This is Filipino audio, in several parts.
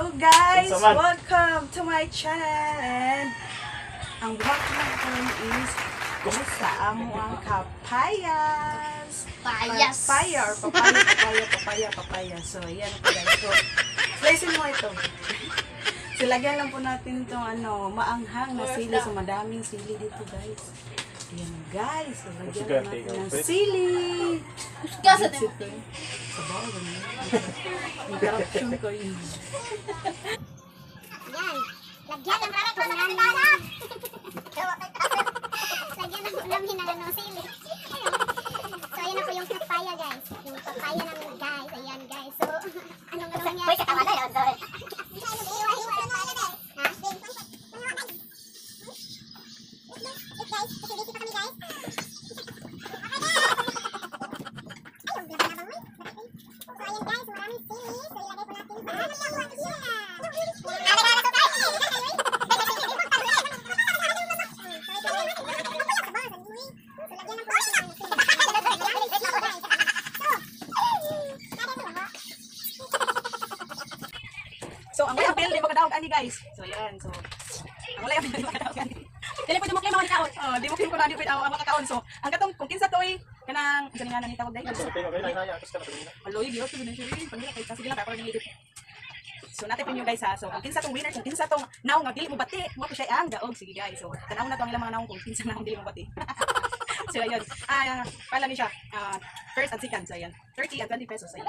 Hello guys! Welcome to my channel! And ang buhat natin is sa amo ang kapayas. Papaya. So, ayan po guys. So, slicein mo ito. So, lagyan lang po natin itong maanghang na sili. So, madaming sili dito guys. Ayan guys. So, lagyan lang natin ng sili. Sa bawal ganun. Interruption ko yun. Yan. Lagyan ng ulam. Lagyan ng ulam ng sili. So, ayan na po yung papaya guys. Yung papaya namin guys. Ayan guys. So, anong ulam yan? Uy, sa kamada yun. So, ang walang bill, di mo kadawag ani guys. So, ayan. So, ang walang bill, di mo kadawag ani. Dili po di mo claim ang kaon. Di mo claim ko na di po ang makakaon. So, ang katong kung kinsa toy kanang ganingan ni tawag dai. Aloy, di ko din siya. Pamila kay kasi dila pa ni edit. So, natin pinyo guys ha. So, kung kinsa tong winner, kung kinsa tong naong nga dili mo bati, mo ko siya ang daog. Sige guys. So, tanaw na to ang ilang mga naong kung kinsa naong dili mo bati. So, ayan. Pala ni siya. First and second. So, ayan. 30 and 20 pesos. Ayan.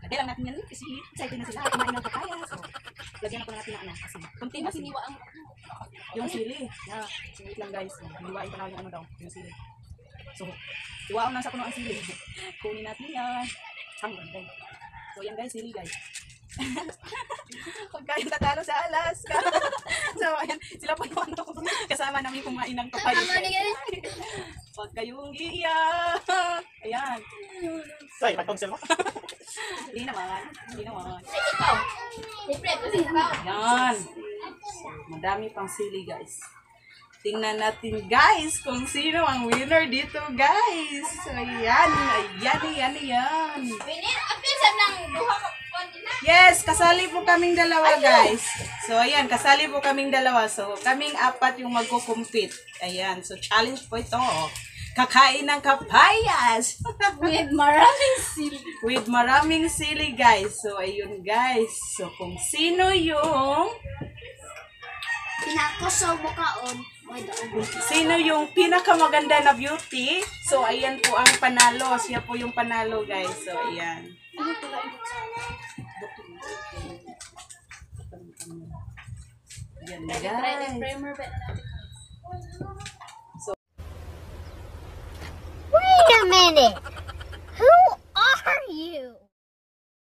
Lagyan lang natin yan kasi excited na sila. Kumain ng papaya. So, lagyan na po natin ng kasi kunti na siniwa ang yung sili. Yeah. So, wait lang guys. Hiniwain pa na yung yung sili. So, iwaon lang sa puno ang sili. Kunin natin yan. Hanggang guys. So, yan guys, sili guys. Huwag kayong tatalo sa Alaska. So, ayan. Sila po yung kasama namin kumain ng papaya. Huwag kayong iiyak. Ayan. Say, mag-cancel mo. Hindi naman. Ikaw. Ayan. Madami pang sili guys. Tingnan natin guys kung sino ang winner dito guys. So, ayan. Winner, apilsan ng duha ka. Yes, kasali po kaming dalawa guys. So, ayan. Kasali po kaming dalawa. So, kaming apat yung magko-compete. Ayan. So, challenge po ito. Kakain ng kapayas. With maraming sili. With maraming sili guys. So, ayun guys. So, kung sino yung Pinakasaw mo kaon. sino yung pinakamaganda na beauty. So, ayan po ang panalo. Siya po yung panalo guys. So, ayan. Ayan guys. Wait a minute. Who are you?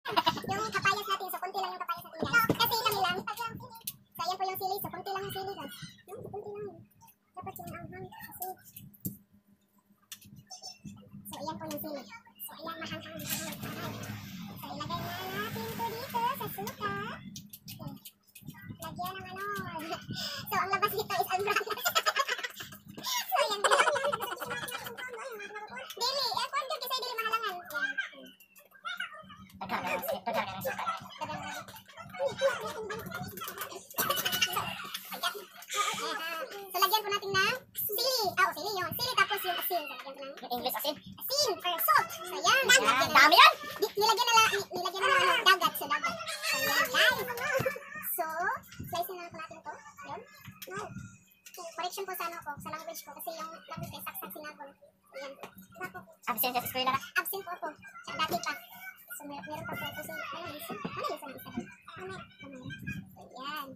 Yung kapayas natin, so konti lang yung kapayas natin guys. Kasi kami lang. So ayan po yung sili, so konti lang yung sili guys. So konti lang yun. Dapat yung anghang kasi. So ayan po yung sili. So ayan mahanghang. So ilagay na natin po dito sa suka. Lagyan ng So ang labas dito is albrana. So ayan bilang yan. Dili, kung kasi dili mahalangan. So lagyan po natin ng sili. Sili yun. Sili tapos yung asin. So lagyan po ng English asin. Asin or salt. So yan. Dami yan. Nilagyan na dagat. So dagat. So yan guys. So, slice na po natin ito. Yan. No. Correction po sa sa language ko. Kasi yung language ay saksak sinago. Yan. Absent sa eskwela na? Absent po po. Sa dati pa. So, meron pa po ito. So, ano yung isa? Ano? So, yan.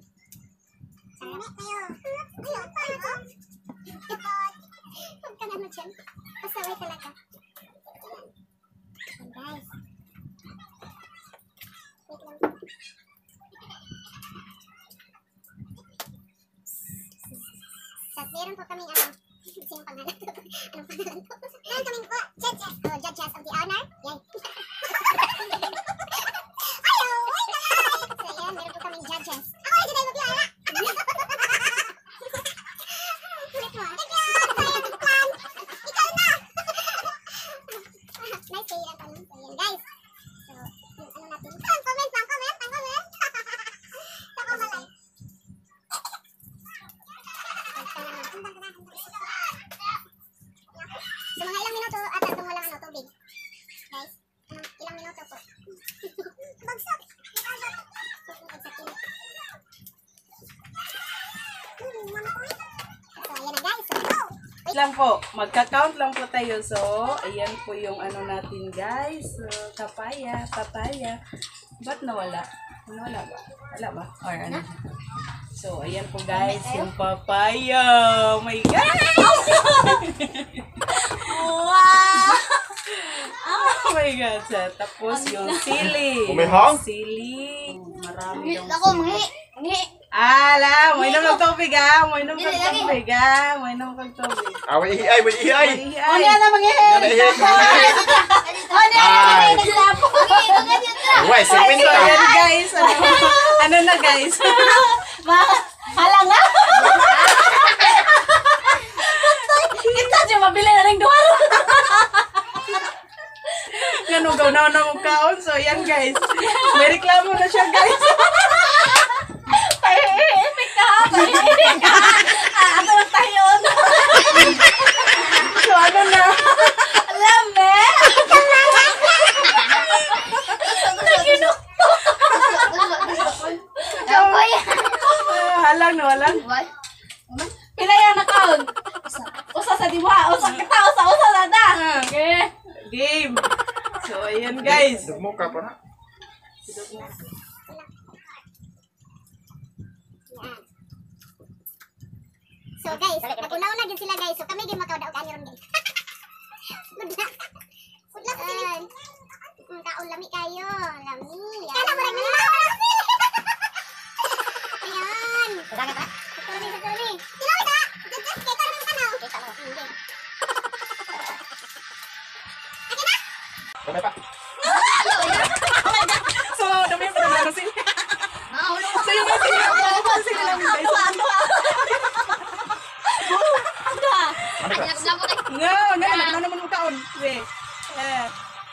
Sarap kayo. Ayun, paano ko? Huwag ka naman dyan. Pasaway talaga. Yan, guys. Wait lang po. So, meron po kaming sino pangalan? Anong pangalan po? Meron kaming judges. Judges of the honor. Yan. Ayaw! Wait naman! So, yan. Meron po kaming judges. Ako yung judge magpilala! Ulit mo. Ikaw na! Nice kayo lang kami. So, yan guys. So, yung ano natin. Comment. lang po. Magka-count lang po tayo. So, ayan po yung ano natin, guys. So, papaya. Ba't nawala? Nawala ba? Wala ba? Or ano? So, ayan po, guys. Yung papaya. Oh my God! Wow! Oh my God. So, tapos yung sili. Umihang? Sili. Marami yung Ako, sili. ngi. Ala, mo inom ng tubig ah. Mo inom ng tubig ah. Mo inom ng tubig. May ihay, may ihay. Ay, na mangihi. Ay. Naglapo. Uy, so, ayan guys. Ano na guys? Halang na. Ito, dyan mabili na rin duwaro. Ganugaw na mong kaon. So, ayan guys. May reklamo na siya guys. Pahihiipik ka. Pahihiipik ka. Ako lang tayo. So, ano na? Alam eh. Naginukto. Halang na, walang. Pinaya na kaon. Usa sa diwa. Usa kita. Usa na da. Okay. Game. So, ayan guys. Dugmo ka pa na. So guys, nagunaw na gid sila guys. So kami gyud makawdaog ani ron guys. Good luck. Good luck sa sila. Kaon lami kayo. Lami. Kana mo rin Ayan. Kadang ka? Sorry. Tilaw ka. Just kay karon ka na. Okay, tama. Kamay pa. So, dami pa na sila. So, yung mga sila lang guys. Ano naman mong kaon?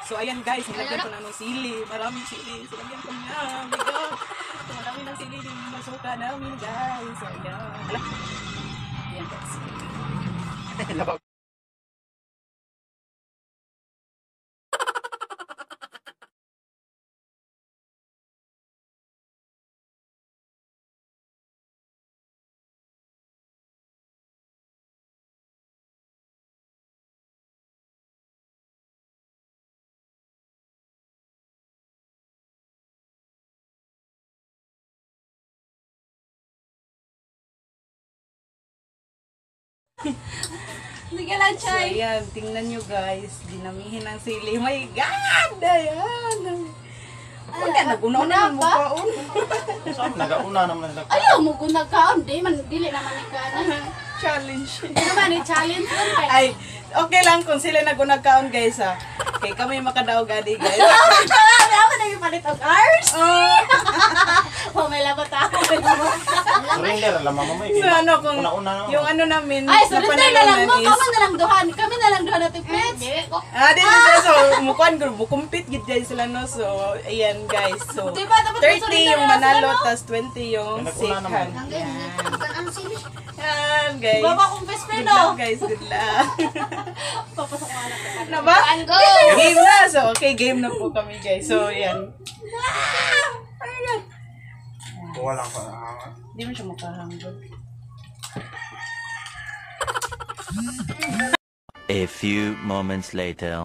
So, ayan guys, nilagyan ko na ng sili. Maraming sili. Silagyan ko na. Oh my God. So, marami ng sili din yung masuka namin guys. So, ayan. Ayan guys. Labaw. Sige lang, So, Chay. ayan. Tingnan nyo guys. Dinamihin ng sili. My God! Ayan. Wala, nag-unaw na ng mukhaon. Saan? Nagauna naman na. Ayaw mo kung nagkaon. Dili naman ikaw. Challenge. Hindi naman i-challenge lang kayo. Ay, okay lang kung sila nag-unag-kaon guys ha. Okay, kami makadaog gadi guys. May ako na yung palit of ours. Oh, Oh, may labot ako. Surrender, alam mo mo. so ano kung Una-una naman. yung ano namin Ay, surrender na lang mo. is Kami na lang duhan. Kami na lang duhan natin, friends. dito so mukuan ko bukumpit gid guys sila no. So ayan guys. So Diba, dapat 30 surrender yung na manalo sila, no? tas 20 yung Yung nag-una naman. second. Yan guys. Baba kong best friend, Good luck oh. guys, good luck. Papasok ko anak. Na ba? Go! Game na. So okay, game na po kami guys. So ayan. Kuha lang pa. Hindi mo siya makahanggol. A few moments later.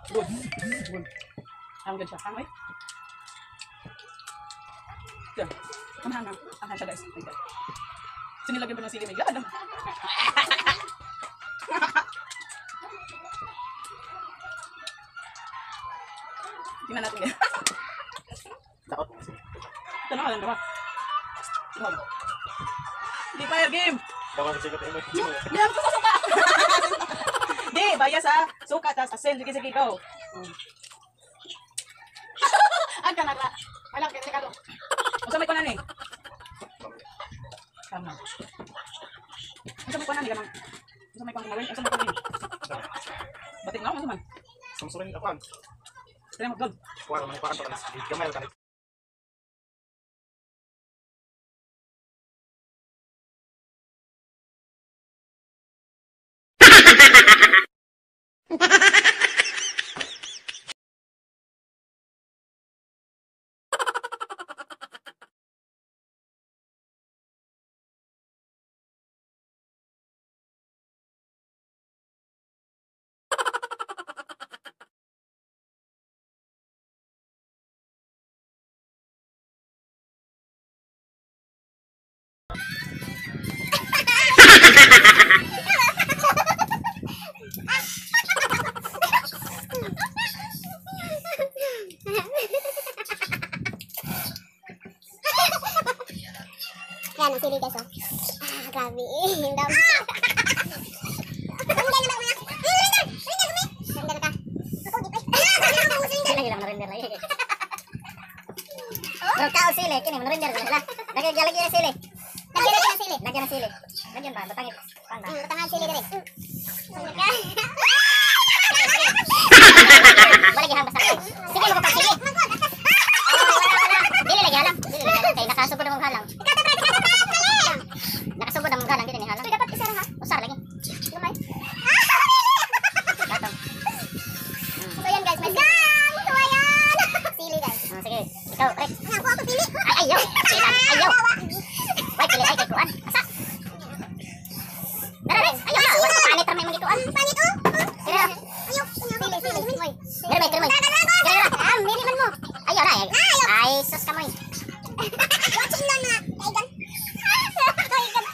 Good. Ang good siya. Ang Good. Ang siya guys. My God. So nilagyan pa ng sili. My God. Tingnan natin yan. Daot. Tanong ka lang diba? Di pa yung game. Dapat sa sikat imo. Bilang ko sa suka. Di, baya sa suka. Tas asin. Sige, go. Ang kanala. Walang kinikalo. Ang samay ko na ni. Tama. Ang samay ko na ni. Ang samay ko na ni. Ang samay ko na ni. Bating lang. Ang samay. Samsurin ka pa. Kaya mag-vlog. Kuha naman pa ka. Gamay ka. Yan, ang sili guys, oh. Grabe. Yung dami. Sili, kini menurinder sila. Lagi na sili. Lagyan na sili. Lagyan ba? Batangin. Batangan sili dire. Balik hang basta. Sige mo pa sili. Dili lagi halang. Kay nakasugod ang halang. Nakasugod ang halang dili ni halang. Dapat isa ha. Usar lagi. Lumay. Batong. So yan guys, may sili guys. Sige. Ikaw, Rex. Ako pili. Ay, ayaw. Ayaw. Wait, pili ay kay kuan. Asa? Dara, Rex. Ayaw na. Wala panit ra may mga kuan. Panit oh. Dara. Ayaw. Sili. Moy. Dara may kremoy. Dara. Mili man mo. Ayaw na. Ay, sus ka moy. Watching lang na. Kaigan. Kaigan.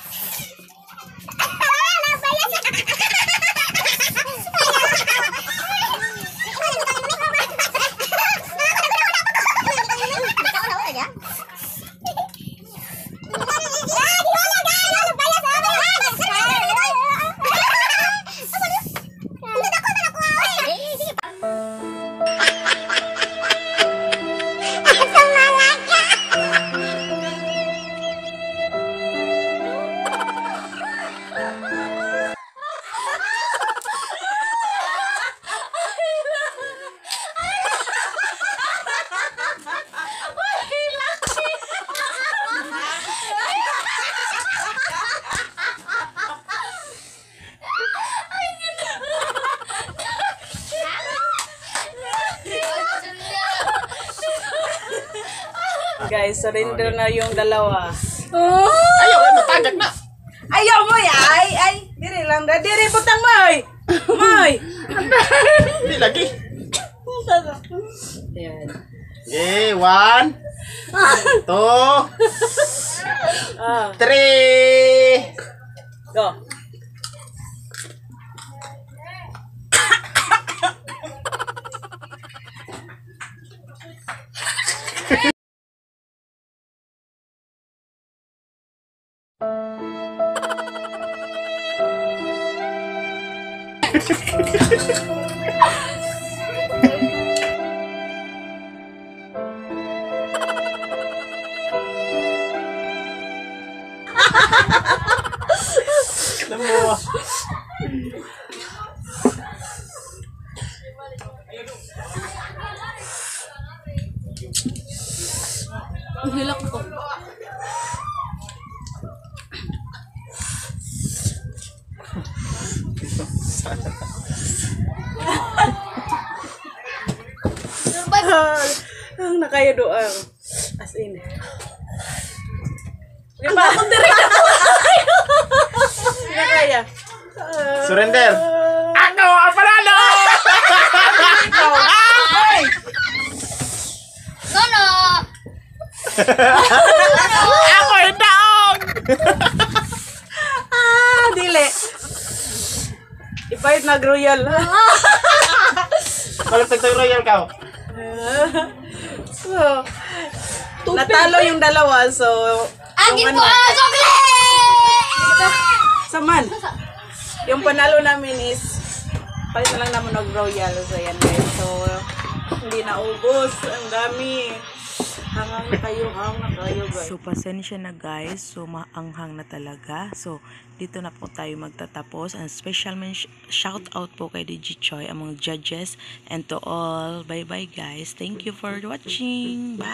Guys, surrender na yung dalawa. Ayaw, matagak na. Ayaw mo ay. Diri lang da. Diri putang moy. Moy. Hindi lagi. Yan. Okay, 1, 2, Ah, 3. go. Alam mo. Ang hilak ko. Ang nakaya doang. As in. Di ba? Ako direct ako. Nakaya. Surrender. Ako ang panalo! Ay! Sono! Ako yung taong! Dili. Ipahit nag-royal. Malapit tayo royal ka. So, natalo yung dalawa. So, Agin yung po ang chocolate! Saman. Yung panalo namin is palit na lang naman nag-royal. So, yan guys. So, hindi naubos. Ang dami. Hangang na kayo guys. So, pasensya na guys. So, maanghang na talaga. So, dito na po tayo magtatapos. And special shout out po kay DJ Choi, among judges. And to all. Bye-bye guys. Thank you for watching. Bye!